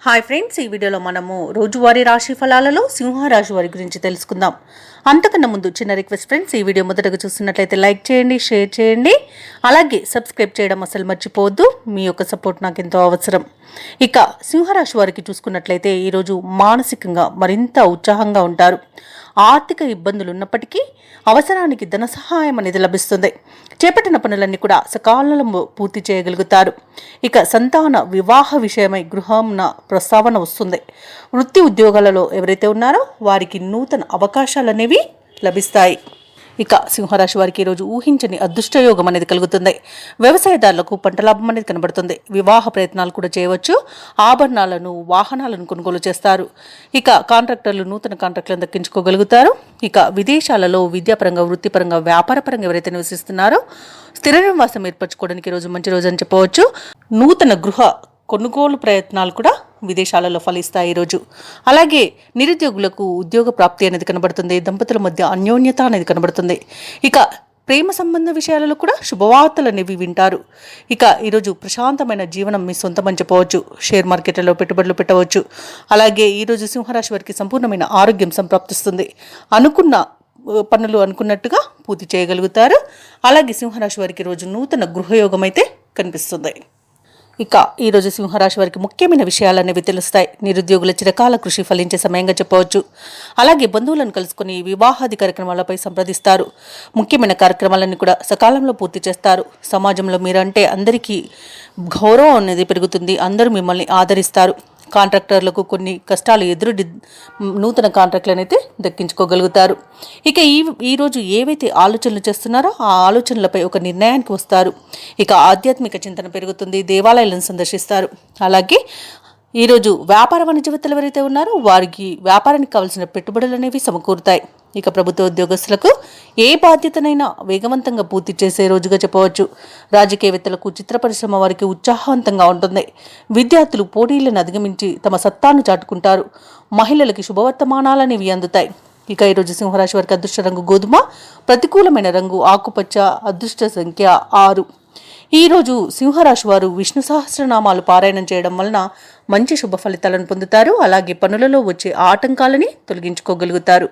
Hi friends, ఈ వీడియోలో మనము రోజువారీ రాశి ఫలాలలో సింహరాశి వారి గురించి తెలుసుకుందాం. అంతకన్నా ముందు చిన్న రిక్వెస్ట్ ఫ్రెండ్స్, ఈ వీడియో మొదటగా చూస్తున్నట్లయితే లైక్ చేయండి, షేర్ చేయండి, అలాగే సబ్స్క్రైబ్ చేయడం అసలు మర్చిపోవద్దు. మీ యొక్క సపోర్ట్ నాకు ఎంతో అవసరం. ఇక సింహరాశి వారికి చూసుకున్నట్లయితే ఈరోజు మానసికంగా మరింత ఉత్సాహంగా ఉంటారు. ఆర్థిక ఇబ్బందులు ఉన్నప్పటికీ అవసరానికి ధన సహాయం అనేది లభిస్తుంది. చేపట్టిన పనులన్నీ కూడా సకాలంలో పూర్తి చేయగలుగుతారు. ఇక సంతాన వివాహ విషయమై గృహంన ప్రస్తావన వస్తుంది. వృత్తి ఉద్యోగాలలో ఎవరైతే ఉన్నారో వారికి నూతన అవకాశాలు అనేవి లభిస్తాయి. ఇక సింహరాశి వారికి ఈరోజు ఊహించని అదృష్టయోగం అనేది కలుగుతుంది. వ్యవసాయదారులకు పంట లాభం అనేది కనబడుతుంది. వివాహ ప్రయత్నాలు కూడా చేయవచ్చు. ఆభరణాలను, వాహనాలను కొనుగోలు చేస్తారు. ఇక కాంట్రాక్టర్లు నూతన కాంట్రాక్టులను దక్కించుకోగలుగుతారు. ఇక విదేశాలలో విద్యాపరంగా, వృత్తిపరంగా, వ్యాపారపరంగా ఎవరైతే నివసిస్తున్నారో స్థిర నివాసం ఏర్పరచుకోవడానికి ఈరోజు మంచి రోజు అని చెప్పవచ్చు. నూతన గృహ కొనుగోలు ప్రయత్నాలు కూడా విదేశాలలో ఫలిస్తాయి ఈరోజు. అలాగే నిరుద్యోగులకు ఉద్యోగ ప్రాప్తి అనేది కనబడుతుంది. దంపతుల మధ్య అన్యోన్యత అనేది కనబడుతుంది. ఇక ప్రేమ సంబంధ విషయాలలో కూడా శుభవార్తలు అనేవి వింటారు. ఇక ఈరోజు ప్రశాంతమైన జీవనం మీ సొంతమని చెప్పవచ్చు. షేర్ మార్కెట్లలో పెట్టుబడులు పెట్టవచ్చు. అలాగే ఈరోజు సింహరాశి వారికి సంపూర్ణమైన ఆరోగ్యం సంప్రాప్తిస్తుంది. అనుకున్న పనులు అనుకున్నట్టుగా పూర్తి చేయగలుగుతారు. అలాగే సింహరాశి వారికి ఈరోజు నూతన గృహయోగం అయితే కనిపిస్తుంది. ఇక ఈరోజు సింహరాశి వారికి ముఖ్యమైన విషయాలు అనేవి తెలుస్తాయి. నిరుద్యోగుల చిరకాల కృషి ఫలించే సమయంగా చెప్పవచ్చు. అలాగే బంధువులను కలుసుకుని వివాహాది కార్యక్రమాలపై సంప్రదిస్తారు. ముఖ్యమైన కార్యక్రమాలన్నీ కూడా సకాలంలో పూర్తి చేస్తారు. సమాజంలో మీరంటే అందరికీ గౌరవం అనేది పెరుగుతుంది. అందరూ మిమ్మల్ని ఆదరిస్తారు. కాంట్రాక్టర్లకు కొన్ని కష్టాలు ఎదురు నూతన కాంట్రాక్టులను అయితే దక్కించుకోగలుగుతారు. ఇక ఈరోజు ఏవైతే ఆలోచనలు చేస్తున్నారో ఆ ఆలోచనలపై ఒక నిర్ణయానికి వస్తారు. ఇక ఆధ్యాత్మిక చింతన పెరుగుతుంది. దేవాలయాలను సందర్శిస్తారు. అలాగే ఈరోజు వ్యాపార వాణిజ్యవేత్తలు ఎవరైతే ఉన్నారో వారికి వ్యాపారానికి కావాల్సిన పెట్టుబడులు అనేవి సమకూరుతాయి. ఇక ప్రభుత్వ ఉద్యోగస్తులకు ఏ బాధ్యతనైనా వేగవంతంగా పూర్తి చేసే రోజుగా చెప్పవచ్చు. రాజకీయవేత్తలకు, చిత్ర పరిశ్రమ వారికి ఉత్సాహవంతంగా ఉంటుంది. విద్యార్థులు పోటీలను అధిగమించి తమ సత్తాను చాటుకుంటారు. మహిళలకి శుభవర్తమానాలనేవి అందుతాయి. ఇక ఈరోజు సింహరాశి వారికి అదృష్ట రంగు గోధుమ, ప్రతికూలమైన రంగు ఆకుపచ్చ, అదృష్ట సంఖ్య 6. ఈరోజు సింహరాశి వారు విష్ణు సహస్రనామాలు పారాయణం చేయడం వలన మంచి శుభ ఫలితాలను పొందుతారు. అలాగే పనులలో వచ్చే ఆటంకాలని తొలగించుకోగలుగుతారు.